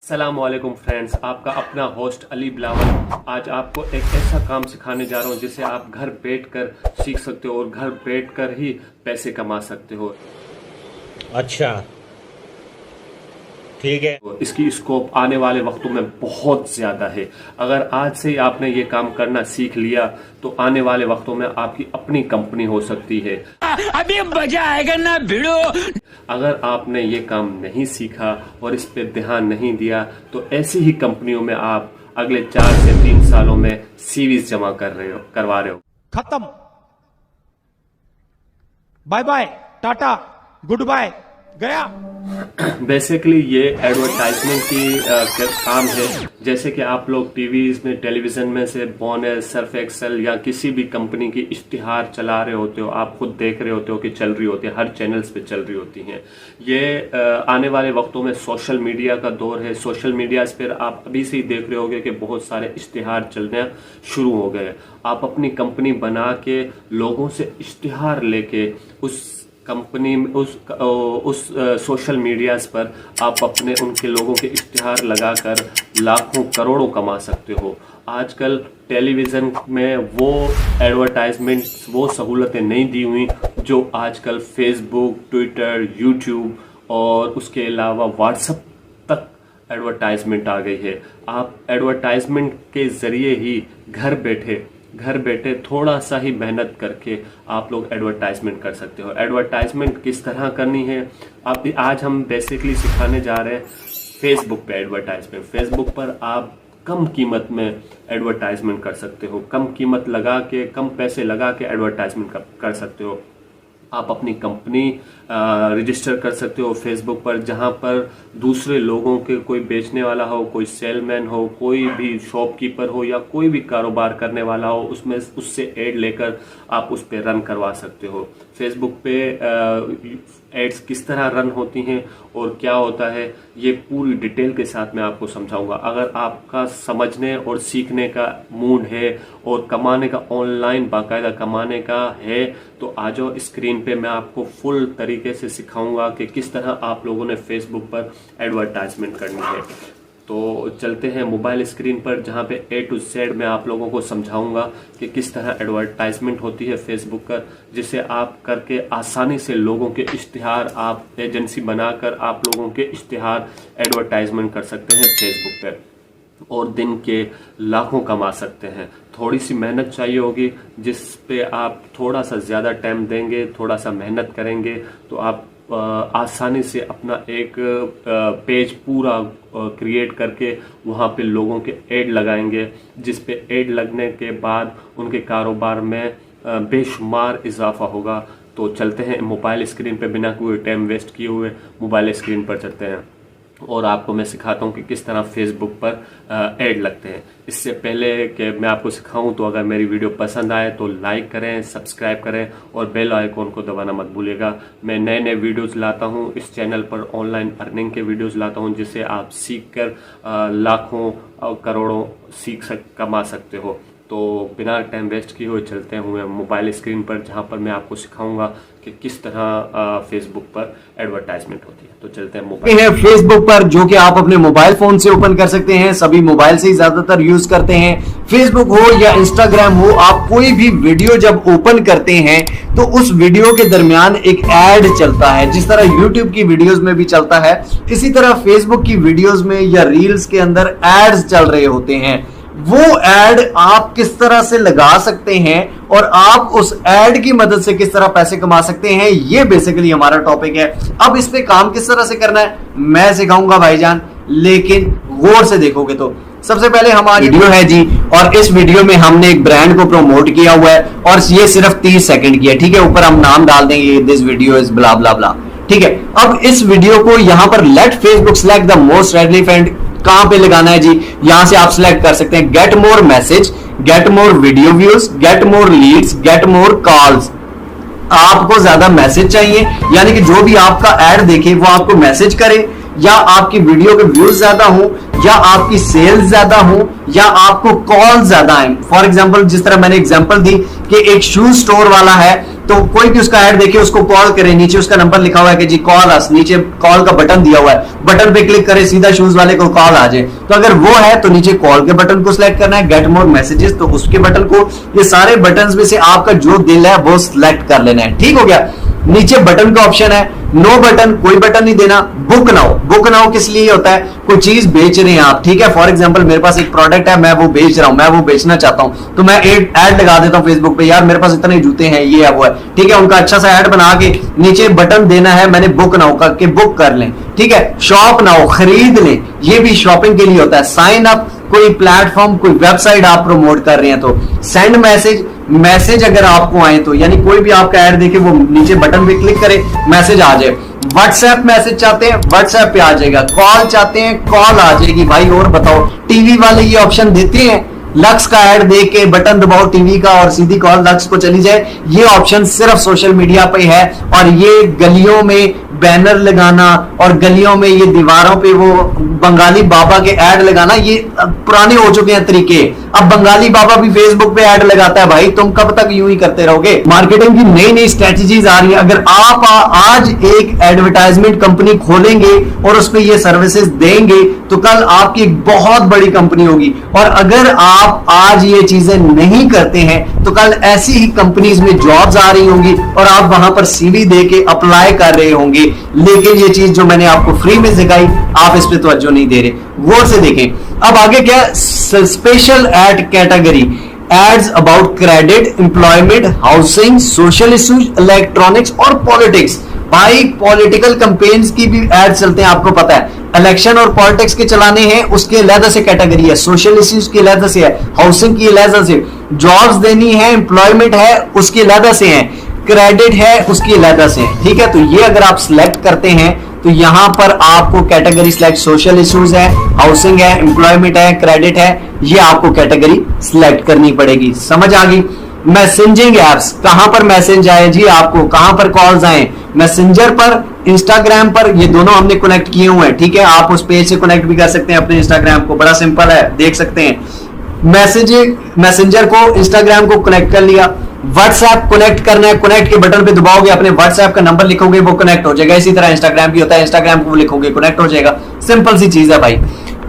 अस्सलामुअलैकुम फ्रेंड्स, आपका अपना होस्ट अली बिलावल आज आपको एक ऐसा काम सिखाने जा रहा हूँ जिसे आप घर बैठकर सीख सकते हो और घर बैठकर ही पैसे कमा सकते हो। अच्छा, ठीक है। इसकी स्कोप आने वाले वक्तों में बहुत ज्यादा है। अगर आज से ही आपने ये काम करना सीख लिया तो आने वाले वक्तों में आपकी अपनी कंपनी हो सकती है। अभी मजा आएगा ना भिड़ो। अगर आपने ये काम नहीं सीखा और इस पे ध्यान नहीं दिया तो ऐसी ही कंपनियों में आप अगले 4 से 3 सालों में सीवीज जमा करवा रहे हो। खत्म, bye bye, tata, goodbye, गया। बेसिकली ये एडवर्टाइजमेंट की काम है। जैसे कि आप लोग टीवीज में, टेलीविजन में से बोनस, सर्फ एक्सेल या किसी भी कंपनी की इश्तिहार चला रहे होते हो, आप खुद देख रहे होते हो कि चल रही होती है, हर चैनल्स पे चल रही होती हैं। ये आने वाले वक्तों में सोशल मीडिया का दौर है। सोशल मीडिया पर आप अभी से ही देख रहे होगे कि बहुत सारे इश्तिहार चलने शुरू हो गए। आप अपनी कंपनी बना के लोगों से इश्तिहार लेके उस कंपनी में उस सोशल मीडियाज पर आप अपने उनके लोगों के इश्तिहार लगाकर लाखों करोड़ों कमा सकते हो। आजकल टेलीविज़न में वो एडवर्टाइजमेंट, वो सहूलतें नहीं दी हुई जो आजकल फेसबुक, ट्विटर, यूट्यूब और उसके अलावा व्हाट्सएप तक एडवर्टाइजमेंट आ गई है। आप एडवर्टाइजमेंट के ज़रिए ही घर बैठे थोड़ा सा ही मेहनत करके आप लोग एडवर्टाइजमेंट कर सकते हो। एडवर्टाइजमेंट किस तरह करनी है आज हम बेसिकली सिखाने जा रहे हैं। फेसबुक पे एडवर्टाइजमेंट, फेसबुक पर आप कम कीमत में एडवर्टाइजमेंट कर सकते हो। कम कीमत लगा के, कम पैसे लगा के एडवर्टाइजमेंट कर सकते हो। आप अपनी कंपनी रजिस्टर कर सकते हो फेसबुक पर, जहां पर दूसरे लोगों के, कोई बेचने वाला हो, कोई सेलमैन हो, कोई भी शॉपकीपर हो या कोई भी कारोबार करने वाला हो, उसमें उससे एड लेकर आप उस पर रन करवा सकते हो। फेसबुक पे एड्स किस तरह रन होती हैं और क्या होता है, ये पूरी डिटेल के साथ मैं आपको समझाऊंगा। अगर आपका समझने और सीखने का मूड है और कमाने का, ऑनलाइन बाकायदा कमाने का है, तो आ जाओ स्क्रीन पे। मैं आपको फुल तरीके से सिखाऊंगा कि किस तरह आप लोगों ने फेसबुक पर एडवर्टाइजमेंट करनी है। तो चलते हैं मोबाइल स्क्रीन पर, जहां पे A to Z मैं आप लोगों को समझाऊंगा कि किस तरह एडवर्टाइजमेंट होती है फेसबुक पर, जिसे आप करके आसानी से लोगों के इश्तिहार, आप एजेंसी बनाकर आप लोगों के इश्तिहार एडवर्टाइजमेंट कर सकते हैं फेसबुक पर और दिन के लाखों कमा सकते हैं। थोड़ी सी मेहनत चाहिए होगी, जिस पे आप थोड़ा सा ज़्यादा टाइम देंगे, थोड़ा सा मेहनत करेंगे तो आप आसानी से अपना एक पेज पूरा क्रिएट करके वहाँ पे लोगों के ऐड लगाएंगे, जिस पे ऐड लगने के बाद उनके कारोबार में बेशुमार इजाफा होगा। तो चलते हैं मोबाइल स्क्रीन पे, बिना कोई टाइम वेस्ट किए हुए मोबाइल स्क्रीन पर चलते हैं और आपको मैं सिखाता हूँ कि किस तरह फेसबुक पर ऐड लगते हैं। इससे पहले कि मैं आपको सिखाऊं तो अगर मेरी वीडियो पसंद आए तो लाइक करें, सब्सक्राइब करें और बेल आइकॉन को दबाना मत भूलिएगा। मैं नए नए वीडियोस लाता हूँ इस चैनल पर, ऑनलाइन अर्निंग के वीडियोस लाता हूँ जिसे आप सीख कर लाखों और करोड़ों कमा सकते हो। तो बिना टाइम वेस्ट किए हुए चलते हुए मोबाइल स्क्रीन पर, जहां पर मैं आपको सिखाऊंगा कि किस तरह फेसबुक पर एडवर्टाइजमेंट होती है। तो चलते हैं मोबाइल है फेसबुक पर, जो कि आप अपने मोबाइल फोन से ओपन कर सकते हैं। सभी मोबाइल से ही ज्यादातर यूज करते हैं। फेसबुक हो या इंस्टाग्राम हो, आप कोई भी वीडियो जब ओपन करते हैं तो उस वीडियो के दरमियान एक एड चलता है। जिस तरह यूट्यूब की वीडियोस में भी चलता है, इसी तरह फेसबुक की वीडियोस में या रील्स के अंदर एड्स चल रहे होते हैं। वो एड आप किस तरह से लगा सकते हैं और आप उस एड की मदद से किस तरह पैसे कमा सकते हैं, ये बेसिकली हमारा टॉपिक है। अब इस पे काम किस तरह से करना है मैं सिखाऊंगा भाईजान, लेकिन गौर से देखोगे तो सबसे पहले हमारी वीडियो है जी, और इस वीडियो में हमने एक ब्रांड को प्रमोट किया हुआ है और ये सिर्फ 30 सेकंड की है। ठीक है, ऊपर हम नाम डाल देंगे, this video is blah blah blah. ठीक है, अब इस वीडियो को यहां पर let Facebook select the most relevant कहां पे लगाना है जी, यहां से आप सिलेक्ट कर सकते हैं get more message, get more video views, get more Leeds, get more calls. आपको ज्यादा मैसेज चाहिए, यानी कि जो भी आपका ऐड देखे वो आपको मैसेज करे, या आपकी वीडियो के व्यूज ज्यादा हो, या आपकी सेल्स ज्यादा हो, या आपको कॉल ज्यादा आए। फॉर एग्जांपल, जिस तरह मैंने एग्जांपल दी कि एक शू स्टोर वाला है तो कोई भी उसका ऐड देखे उसको कॉल करे, नीचे उसका नंबर लिखा हुआ है कि जी कॉल अस, नीचे कॉल का बटन दिया हुआ है, बटन पे क्लिक करे सीधा शूज वाले को कॉल आ जाए। तो अगर वो है तो नीचे कॉल के बटन को सिलेक्ट करना है, गेट मोर मैसेजेस तो उसके बटन को, ये सारे बटन में से आपका जो दिल है वो सिलेक्ट कर लेना है। ठीक हो गया। नीचे बटन का ऑप्शन है, नो बटन, कोई बटन नहीं देना। बुक नाउ, बुक नाउ किस लिए होता है, कोई चीज बेच रहे हैं आप, ठीक है, फॉर एग्जांपल मेरे पास एक प्रोडक्ट है, मैं वो बेच रहा हूं, मैं वो बेचना चाहता हूं, तो मैं ऐड लगा देता हूं फेसबुक पे, यार मेरे पास इतने जूते हैं, ये है वो है, ठीक है, उनका अच्छा सा ऐड बना के नीचे बटन देना है मैंने बुक नाउ का, कि बुक कर लें। ठीक है, शॉप नाउ, खरीद लें, ये भी शॉपिंग के लिए होता है। साइन अप, कोई प्लेटफॉर्म, कोई वेबसाइट आप प्रमोट कर रहे हैं तो। सेंड मैसेज, मैसेज अगर आपको आए तो, यानी कोई भी आपका ऐड देखे वो नीचे बटन पे क्लिक करे, मैसेज आ जाए। व्हाट्सएप मैसेज चाहते हैं, व्हाट्सएप पे आ जाएगा। कॉल चाहते हैं, कॉल आ जाएगी। भाई और बताओ, टीवी वाले ये ऑप्शन देते हैं, लक्स का ऐड दे के बटन दबाओ टीवी का और सीधी कॉल लक्स को चली जाए। ये ऑप्शन सिर्फ सोशल मीडिया पे है, और ये गलियों में बैनर लगाना और गलियों में ये दीवारों पे वो बंगाली बाबा के ऐड लगाना, ये पुराने हो चुके हैं तरीके। अब बंगाली बाबा भी फेसबुक पे ऐड लगाता है, भाई तुम कब तक यूं ही करते रहोगे। मार्केटिंग की नई नई स्ट्रेटजीज आ रही है। अगर आप आज एक एडवर्टाइजमेंट कंपनी खोलेंगे और उस पर ये सर्विसेज देंगे तो कल आपकी एक बहुत बड़ी कंपनी होगी। और अगर आप आज ये चीजें नहीं करते हैं तो कल ऐसी ही कंपनीज में जॉब्स आ रही होंगी और आप वहां पर सीवी दे के अप्लाई कर रहे होंगे। लेकिन ये चीज जो मैंने आपको फ्री में सिखाई, आप इस पे तवज्जो नहीं दे रहे। गौर से देखें। अब आगे क्या, special ad category, ads about credit, employment, housing, social issues, electronics और पॉलिटिक्स। भाई पॉलिटिकल कैंपेन्स की भी एड चलते हैं, आपको पता है। इलेक्शन और पॉलिटिक्स के चलाने हैं, उसके अलग से कैटेगरी है। सोशल इश्यूज की अलग से है, हाउसिंग की अलग से, जॉब्स देनी है, एम्प्लॉयमेंट है उसकी अलग से है, क्रेडिट है उसकी अलग से है। ठीक है, तो ये अगर आप सिलेक्ट करते हैं तो यहां पर आपको कैटेगरी सिलेक्ट, सोशल इश्यूज है, हाउसिंग है, एम्प्लॉयमेंट है, क्रेडिट है, ये आपको कैटेगरी सिलेक्ट करनी पड़ेगी। समझ आ गई। मैसेजिंग एप्स, कहां पर मैसेज आए जी आपको, कहां पर कॉल्स आए, मैसेंजर पर, इंस्टाग्राम पर, ये दोनों हमने कनेक्ट किए हुए हैं। ठीक है, आप उस पेज से कनेक्ट भी कर सकते हैं अपने इंस्टाग्राम को, बड़ा सिंपल है, देख सकते हैं। मैसेंजर को, इंस्टाग्राम को कनेक्ट कर लिया। व्हाट्सएप कनेक्ट करना है, कनेक्ट के बटन पे दबाओगे, अपने व्हाट्सएप का नंबर लिखोगे वो कनेक्ट हो जाएगा। इसी तरह इंस्टाग्राम भी होता है, इंस्टाग्राम को लिखोगे कनेक्ट हो जाएगा। सिंपल सी चीज है भाई।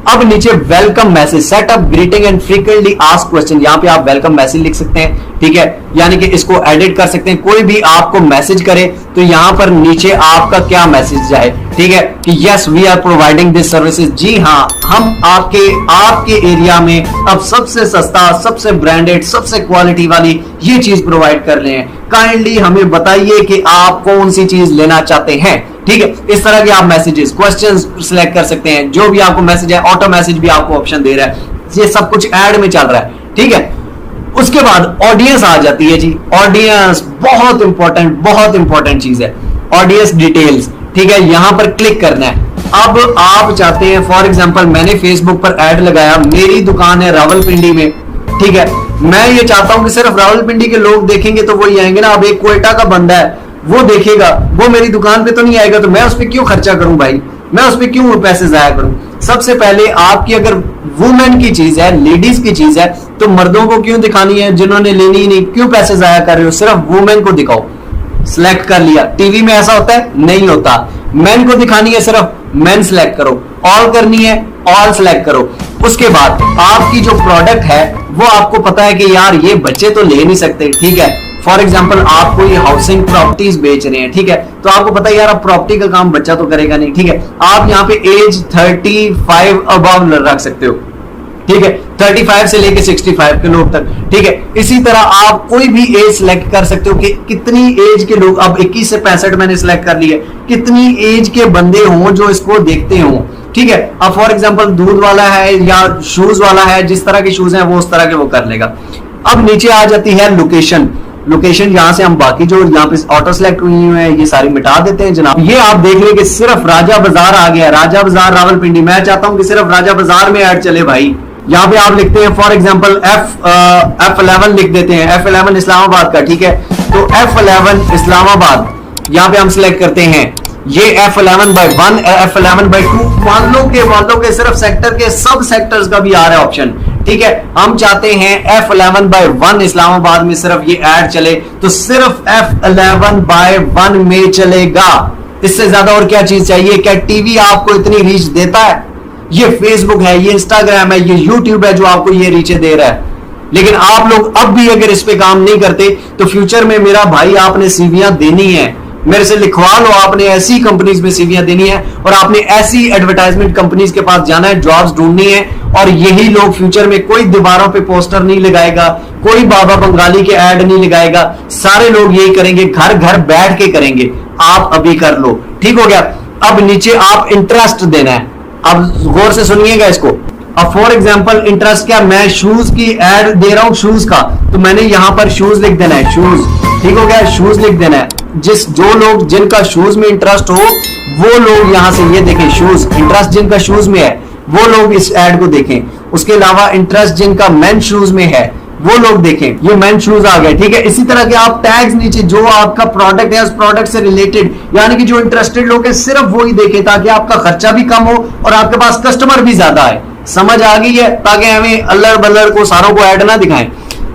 अब नीचे welcome message, setup greeting and frequently asked question, यहां पे आप वेलकम मैसेज लिख सकते हैं। ठीक है, यानी कि इसको एडिट कर सकते हैं। कोई भी आपको मैसेज करे तो यहां पर नीचे आपका क्या मैसेज जाए, ठीक है, कि yes we are providing this services, जी हाँ हम आपके एरिया में अब सबसे सस्ता, सबसे ब्रांडेड, सबसे क्वालिटी वाली ये चीज प्रोवाइड कर रहे हैं। काइंडली हमें बताइए कि आप कौन सी चीज लेना चाहते हैं। ठीक है, इस तरह के आप मैसेजेस, क्वेश्चंस सिलेक्ट कर सकते हैं। जो भी आपको मैसेज है, ऑटो मैसेज भी आपको ऑप्शन दे रहा है। ये सब कुछ ऐड में चल रहा है। ठीक है, उसके बाद ऑडियंस आ जाती है जी। ऑडियंस बहुत इंपॉर्टेंट चीज है, ऑडियंस डिटेल्स। ठीक है, यहां पर क्लिक करना है। अब आप चाहते हैं, फॉर एग्जांपल मैंने फेसबुक पर ऐड लगाया, मेरी दुकान है रावलपिंडी में। ठीक है, मैं ये चाहता हूं कि सिर्फ रावलपिंडी के लोग देखेंगे तो वही आएंगे ना। अब एक क्वेटा का बंदा है वो देखेगा, वो मेरी दुकान पे तो नहीं आएगा, तो मैं उस पर क्यों खर्चा करूं भाई, मैं उस पर क्यों पैसे जाया करूं। सबसे पहले आपकी अगर वुमेन की चीज है, लेडीज की चीज है, तो मर्दों को क्यों दिखानी है, जिन्होंने लेनी ही नहीं, क्यों पैसे जाया कर रहे हो, सिर्फ वुमेन को दिखाओ। सिलेक्ट कर लिया। टीवी में ऐसा होता है, नहीं होता। मेन को दिखानी है, सिर्फ मेन सिलेक्ट करो। ऑल करनी है, ऑल सिलेक्ट करो। उसके बाद आपकी जो प्रोडक्ट है वो आपको पता है कि यार ये बच्चे तो ले नहीं सकते। ठीक है, फॉर एग्जाम्पल आप कोई हाउसिंग प्रॉपर्टीज बेच रहे हैं। ठीक है, तो आपको पता है यार अब प्रॉपर्टी का काम बच्चा तो करेगा नहीं। ठीक है, आप यहाँ पे एज 35 अबव रख सकते हो। ठीक है, 35 से लेके 65 के लोग तक। ठीक है, इसी तरह आप कोई भी एज सिलेक्ट कर सकते हो कि कितनी एज के लोग, अब 21 से 65 मैंने सिलेक्ट कर लिया, कितनी एज के बंदे हों जो इसको देखते हों। ठीक है, अब फॉर एग्जांपल दूध वाला है या शूज वाला है, जिस तरह के शूज हैं वो उस तरह के वो कर लेगा। अब नीचे आ जाती है लोकेशन। लोकेशन यहां से हम बाकी जो यहाँ पे ऑटो सेलेक्ट हुई है ये सारी मिटा देते हैं जनाब। ये आप देख रहे कि सिर्फ राजा बाजार आ गया, राजा बाजार रावलपिंडी। मैं चाहता हूं कि सिर्फ राजा बाजार में ऐड चले भाई। यहाँ पे आप लिखते हैं फॉर एग्जांपल F11 लिख देते हैं, F11 इस्लामाबाद का। ठीक है, तो F11 इस्लामाबाद यहाँ पे हम सिलेक्ट करते हैं। ये F11/1, F11/2 वालों के सिर्फ सेक्टर के सब सेक्टर्स का भी आ रहा है ऑप्शन। ठीक है, हम चाहते हैं F11/1 इस्लामाबाद में सिर्फ ये ऐड चले, तो सिर्फ F11/1 में चलेगा। इससे ज्यादा और क्या चीज चाहिए? क्या टीवी आपको इतनी रीच देता है? ये फेसबुक है, ये इंस्टाग्राम है, ये यूट्यूब है जो आपको ये रीच दे रहा है। लेकिन आप लोग अब भी अगर इस पे काम नहीं करते तो फ्यूचर में मेरा भाई आपने सीवियां देनी है, मेरे से लिखवा लो, आपने ऐसी कंपनीज में सीवियां देनी है और आपने ऐसी एडवर्टाइजमेंट कंपनीज के पास जाना है, जॉब्स ढूंढनी है। और यही लोग फ्यूचर में, कोई दीवारों पे पोस्टर नहीं लगाएगा, कोई बाबा बंगाली के ऐड नहीं लगाएगा, सारे लोग यही करेंगे, घर घर बैठ के करेंगे। आप अभी कर लो, ठीक हो गया। अब नीचे आप इंटरेस्ट देना है, अब गौर से सुनिएगा इसको। अब फॉर एग्जाम्पल इंटरेस्ट क्या, मैं शूज की ऐड दे रहा हूं, शूज का, तो मैंने यहां पर शूज लिख देना है, शूज, ठीक हो गया, शूज लिख देना है। जो लोग जिनका शूज में इंटरेस्ट हो वो लोग यहां से ये देखें, शूज, इंटरेस्ट जिनका शूज में है वो लोग इस ऐड को देखें। उसके अलावा इंटरेस्ट जिनका मेन शूज में है वो लोग देखें, ये मेन शूज आ गए, ठीक है। इसी तरह के आप टैग्स नीचे, जो आपका प्रोडक्ट है उस प्रोडक्ट से रिलेटेड, यानी कि जो इंटरेस्टेड लोग हैं सिर्फ वो ही देखें, ताकि आपका खर्चा भी कम हो और आपके पास कस्टमर भी ज्यादा है। समझ आ गई है? ताकि हमें अल्लड़ बल्लड़ को सारों को ऐड ना दिखाएं।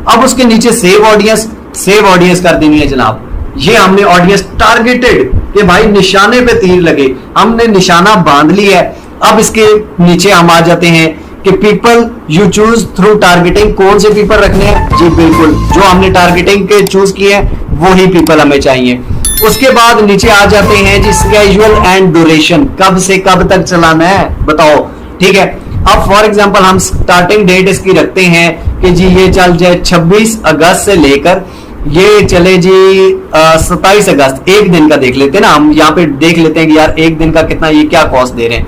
अब उसके नीचे सेव ऑडियंस, सेव ऑडियंस कर देनी है जनाब। ये हमने ऑडियंस टारगेटेड के भाई निशाने पे तीर लगे, हमने निशाना बांध लिया है। अब इसके नीचे हम आ जाते हैं कि people you choose through targeting, कौन से पीपल रखने हैं? जी बिल्कुल, जो हमने टारगेटिंग के चूज किए हैं वो ही पीपल हमें चाहिए। उसके बाद नीचे आ जाते हैं जी स्केड्यूल एंड ड्यूरेशन, कब से कब तक चलाना है बताओ, ठीक है। अब फॉर एग्जांपल हम स्टार्टिंग डेट इसकी रखते हैं कि जी ये चल जाए 26 अगस्त से लेकर ये चले जी 27 अगस्त, एक दिन का देख लेते हैं ना हम, यहाँ पे देख लेते हैं कि यार एक दिन का कितना, ये क्या कॉस्ट दे रहे हैं,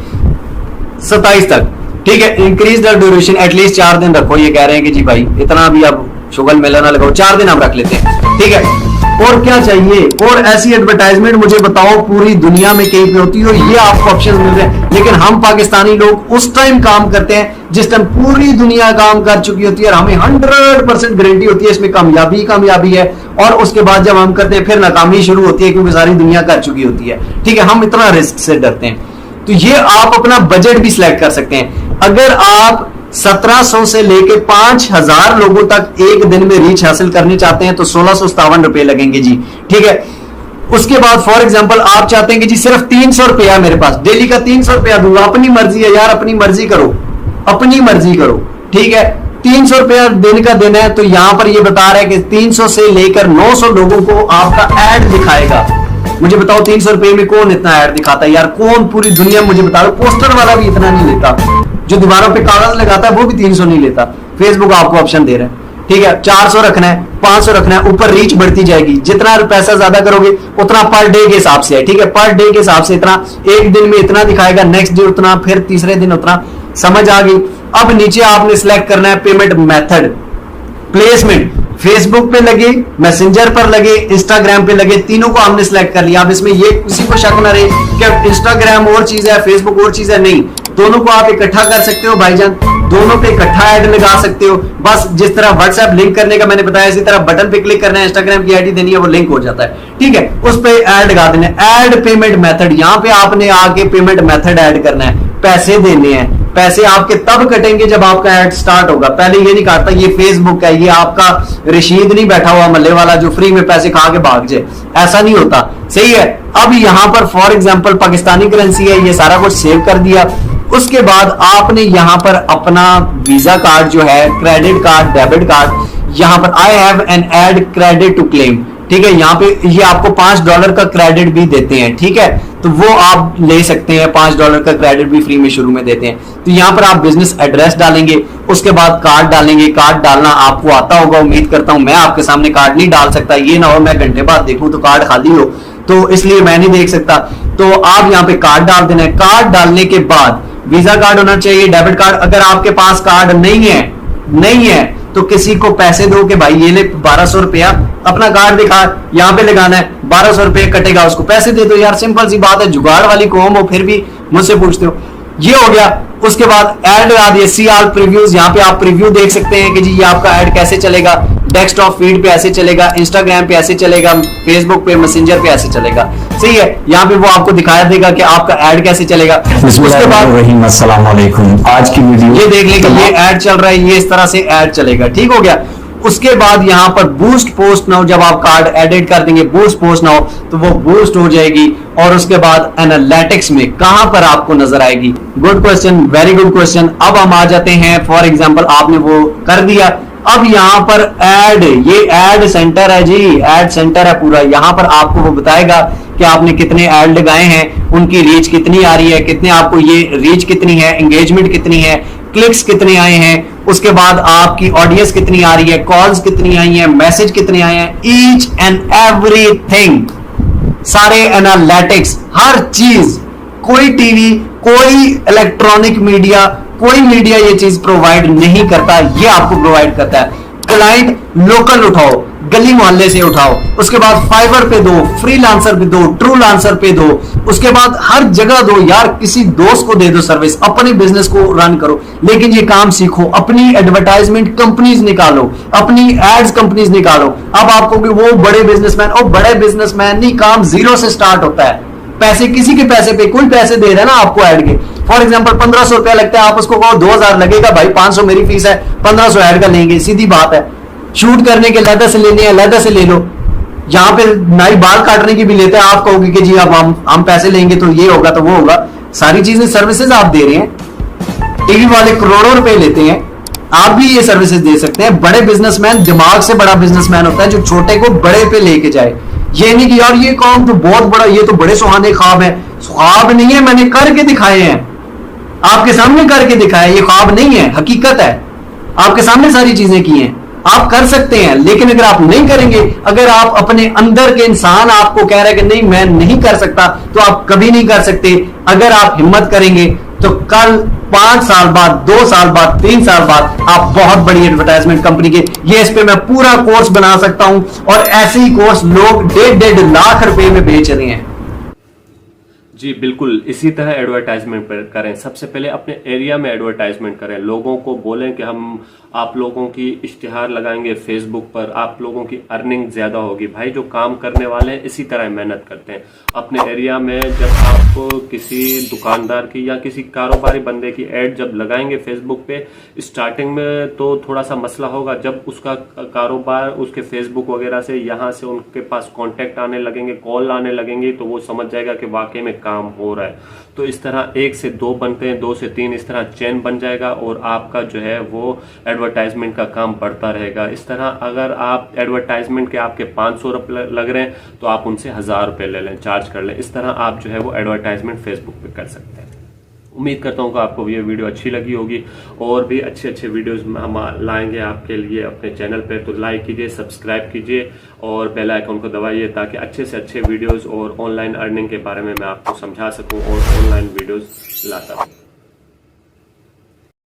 27 तक, ठीक है। इंक्रीज द ड्यूरेशन, एटलीस्ट 4 दिन रखो, ये कह रहे हैं कि जी भाई इतना भी अब शुगल मेला ना लगाओ, 4 दिन हम रख लेते हैं, ठीक है। और क्या चाहिए? और ऐसी एडवर्टाइजमेंट मुझे बताओ पूरी दुनिया में कहीं पे होती हो, ये आपको ऑप्शन मिल रहे हैं। लेकिन हम पाकिस्तानी लोग उस टाइम काम करते हैं जिस टाइम पूरी दुनिया काम कर चुकी होती है और हमें 100% गारंटी होती है इसमें कामयाबी है, और उसके बाद जब हम करते हैं फिर नाकामी शुरू होती है, क्योंकि सारी दुनिया कर चुकी होती है, ठीक है। हम इतना रिस्क से डरते हैं। तो ये आप अपना बजट भी सिलेक्ट कर सकते हैं। अगर आप 1700 से लेके 5000 लोगों तक एक दिन में रीच हासिल करनी चाहते हैं तो 1657 रुपए लगेंगे जी, ठीक है। उसके बाद फॉर एग्जांपल आप चाहते हैं कि जी सिर्फ 300 रुपया मेरे पास, डेली का 300 रुपया दूंगा, अपनी मर्जी है यार, अपनी मर्जी करो, अपनी मर्जी करो, ठीक है। 300 रुपया दिन का दिन है, तो यहां पर ये बता रहा है कि 300 से लेकर 900 लोगों को आपका ऐड दिखाएगा। मुझे बताओ 300 रुपए में कौन इतना ऐड दिखाता है यार? कौन पूरी दुनिया में? मुझे बता दो, पोस्टर वाला भी इतना नहीं लेता, जो दीवारों पे कागज लगाता है वो भी 300 नहीं लेता। फेसबुक आपको ऑप्शन दे रहा है, ठीक है। 400 रखना है, 500 रखना है, ऊपर रीच बढ़ती जाएगी, जितना पैसा ज्यादा करोगे उतना पर डे के हिसाब से है, ठीक है। पर डे के हिसाब से इतना, एक दिन में इतना दिखाएगा, नेक्स्ट डे उतना, फिर तीसरे दिन उतना। समझ आ गई? अब नीचे आपने सिलेक्ट करना है पेमेंट मेथड, प्लेसमेंट, फेसबुक पे लगे, मैसेंजर पर लगे, इंस्टाग्राम पे लगे, तीनों को हमने सिलेक्ट कर लिया। अब इसमें ये किसी को शक ना रहे कि इंस्टाग्राम और चीज है, फेसबुक और चीज है, नहीं, दोनों को आप इकट्ठा कर सकते हो भाईजान, दोनों पे इकट्ठा ऐड लगा सकते हो। बस जिस तरह व्हाट्सएप लिंक करने का मैंने बताया, इसी तरह बटन पे क्लिक करना है, इंस्टाग्राम की आईडी देनी है, वो लिंक हो जाता है, ठीक है। उस पे ऐड लगा देना है, ऐड पेमेंट मेथड, यहाँ पे आपने आके पेमेंट मेथड ऐड करना है, पैसे देने हैं। पैसे आपके तब कटेंगे जब आपका ऐड स्टार्ट होगा, पहले ये नहीं काटता। ये फेसबुक है, ये आपका रशीद नहीं बैठा हुआ मल्ले वाला जो फ्री में पैसे खा के भाग जाए, ऐसा नहीं होता, सही है। अब यहाँ पर फॉर एग्जांपल पाकिस्तानी करेंसी है, ये सारा कुछ सेव कर दिया। उसके बाद आपने यहाँ पर अपना वीजा कार्ड जो है, क्रेडिट कार्ड, डेबिट कार्ड, यहाँ पर I have an ad credit to claim, ठीक है। यहाँ पे ये आपको $5 का क्रेडिट भी देते हैं, ठीक है, तो वो आप ले सकते हैं, $5 का क्रेडिट भी फ्री में शुरू में देते हैं। तो यहाँ पर आप बिजनेस एड्रेस डालेंगे, उसके बाद कार्ड डालेंगे। कार्ड डालना आपको आता होगा, उम्मीद करता हूं। मैं आपके सामने कार्ड नहीं डाल सकता, ये ना हो मैं घंटे बाद देखूं तो कार्ड खाली हो, तो इसलिए मैं नहीं देख सकता। तो आप यहाँ पे कार्ड डाल देना है। कार्ड डालने के बाद वीजा कार्ड होना चाहिए, डेबिट कार्ड। अगर आपके पास कार्ड नहीं है तो किसी को पैसे दो कि भाई ये ले 1200 रुपया, अपना कार्ड दिखा, यहाँ पे लगाना है, 1200 रुपये कटेगा, उसको पैसे दे दो यार, सिंपल सी बात है। जुगाड़ वाली कौम हो फिर भी मुझसे पूछते हो। ये हो गया। उसके बाद ऐड लगा दिए, सी आल प्रीव्यूज, यहाँ पे आप प्रीव्यू देख सकते हैं कि जी ये आपका ऐड कैसे चलेगा, डेस्कटॉप फीड पे ऐसे चलेगा, इंस्टाग्राम पे ऐसे चलेगा, फेसबुक पे, मैसेंजर पे ऐसे चलेगा। सही है, यहाँ पे वो आपको दिखाया देगा कि आपका ऐड कैसे चलेगा। उसके बाद अस्सलाम वालेकुम, आज की वीडियो ये देख लें कि ये ऐड चल रहा है, ये इस तरह से ऐड चलेगा, ठीक हो गया। उसके बाद यहाँ पर बूस्ट पोस्ट नाउ, जब आप कार्ड एडिट कर देंगे बूस्ट पोस्ट नाउ, तो वो बूस्ट हो जाएगी। और उसके बाद एनालिटिक्स में कहां पर आपको नजर आएगी। Good question, very good question. अब हम आ जाते हैं, फॉर एग्जांपल आपने वो कर दिया, अब यहाँ पर ऐड, ये ऐड सेंटर है जी, ऐड सेंटर है पूरा। यहाँ पर आपको वो बताएगा कि आपने कितने ऐड लगाए हैं, उनकी रीच कितनी आ रही है, कितने आपको ये रीच कितनी है, एंगेजमेंट कितनी है, क्लिक्स कितने आए हैं, उसके बाद आपकी ऑडियंस कितनी आ रही है, कॉल्स कितनी आई हैं, मैसेज कितने आए हैं, ईच एंड एवरीथिंग, सारे एनालिटिक्स, हर चीज। कोई टीवी, कोई इलेक्ट्रॉनिक मीडिया, कोई मीडिया ये चीज प्रोवाइड नहीं करता, ये आपको प्रोवाइड करता है। क्लाइंट लोकल उठाओ, गली मोहल्ले से उठाओ, उसके बाद फाइवर पे दो, फ्रीलांसर पे दो, ट्रू लांसर पे दो, उसके बाद हर जगह दो यार, किसी दोस्त को दे दो सर्विस, अपने बिजनेस को रन करो। लेकिन ये काम सीखो, अपनी एडवर्टाइजमेंट कंपनीज निकालो, अपनी एड्स कंपनीज निकालो। अब आपको कि वो बड़े बिजनेसमैन, और बड़े बिजनेसमैन नहीं, काम जीरो से स्टार्ट होता है। पैसे किसी के पैसे पे, कोई पैसे दे रहा है ना आपको ऐड के, फॉर एग्जांपल 1500 रुपया लगता है, आप उसको कहो 2000 लगेगा भाई, 500 मेरी फीस है, 1500 ऐड का लेंगे, सीधी बात है। शूट करने के लहदा से लेने हैं, लहदा से ले लो। यहाँ पे नाई बाल काटने की भी लेते हैं, आप कहोगे कि जी अब हम पैसे लेंगे तो ये होगा तो वो होगा, सारी चीजें सर्विसेज आप दे रहे हैं। टीवी वाले करोड़ों रुपए लेते हैं, आप भी ये सर्विसेज दे सकते हैं। बड़े बिजनेसमैन दिमाग से बड़ा बिजनेसमैन होता है, जो छोटे को बड़े पे लेके जाए। ये नहीं कि यार ये काम तो बहुत बड़ा, ये तो बड़े सुहाने ख्वाब है। ख्वाब नहीं है, मैंने करके दिखाए हैं, आपके सामने करके दिखाया, ये ख्वाब नहीं है, हकीकत है। आपके सामने सारी चीजें की हैं, आप कर सकते हैं। लेकिन अगर आप नहीं करेंगे, अगर आप अपने अंदर के इंसान आपको कह रहे हैं कि नहीं मैं नहीं कर सकता, तो आप कभी नहीं कर सकते। अगर आप हिम्मत करेंगे तो कल 5 साल बाद, 2 साल बाद, 3 साल बाद आप बहुत बड़ी एडवर्टाइजमेंट कंपनी के, ये इस पे मैं पूरा कोर्स बना सकता हूं, और ऐसे ही कोर्स लोग 1.5 लाख रुपए में बेच रहे हैं। जी बिल्कुल, इसी तरह एडवर्टाइजमेंट करें। सबसे पहले अपने एरिया में एडवर्टाइजमेंट करें, लोगों को बोलें कि हम आप लोगों की इश्तिहार लगाएंगे फेसबुक पर, आप लोगों की अर्निंग ज्यादा होगी। भाई जो काम करने वाले हैं इसी तरह मेहनत करते हैं। अपने एरिया में जब आप किसी दुकानदार की या किसी कारोबारी बंदे की ऐड जब लगाएंगे फेसबुक पे, स्टार्टिंग में तो थोड़ा सा मसला होगा। जब उसका कारोबार उसके फेसबुक वगैरह से, यहाँ से उनके पास कॉन्टेक्ट आने लगेंगे, कॉल आने लगेंगे, तो वो समझ जाएगा कि वाकई में काम हो रहा है। तो इस तरह 1 से 2 बनते हैं, 2 से 3, इस तरह चेन बन जाएगा, और आपका जो है वो एडवर्टाइजमेंट का काम बढ़ता रहेगा। इस तरह अगर आप एडवर्टाइजमेंट के आपके 500 रुपये लग रहे हैं, तो आप उनसे 1000 रुपये ले लें, चार्ज कर लें। इस तरह आप जो है वो एडवर्टाइजमेंट फेसबुक पे कर सकते हैं। उम्मीद करता हूँ कि आपको ये वीडियो अच्छी लगी होगी, और भी अच्छे अच्छे वीडियोस हम लाएंगे आपके लिए अपने चैनल पे। तो लाइक कीजिए, सब्सक्राइब कीजिए, और बेल आइकन को दबाइए, ताकि अच्छे से अच्छे वीडियोस और ऑनलाइन अर्निंग के बारे में मैं आपको समझा सकूं और ऑनलाइन वीडियोस लाता हूँ।